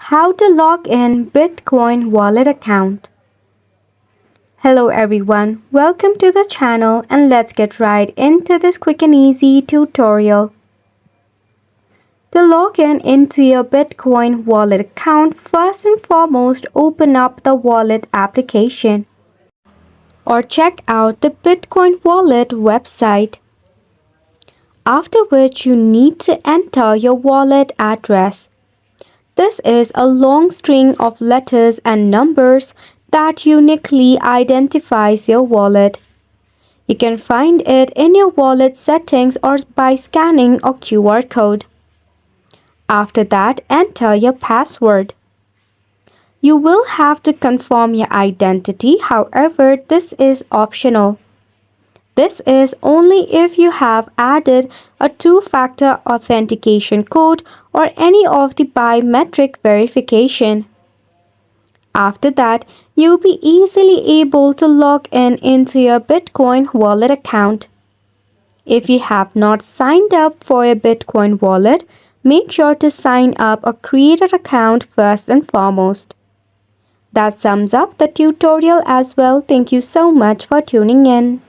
How to log in Bitcoin wallet account. Hello everyone, welcome to the channel and let's get right into this quick and easy tutorial. To log in into your Bitcoin wallet account, first and foremost open up the wallet application or check out the Bitcoin wallet website. After which you need to enter your wallet address. This is a long string of letters and numbers that uniquely identifies your wallet. You can find it in your wallet settings or by scanning a QR code. After that, enter your password. You will have to confirm your identity, however, this is optional. This is only if you have added a two-factor authentication code or any of the biometric verification. After that, you'll be easily able to log in into your Bitcoin wallet account. If you have not signed up for a Bitcoin wallet, make sure to sign up or create an account first and foremost. That sums up the tutorial as well. Thank you so much for tuning in.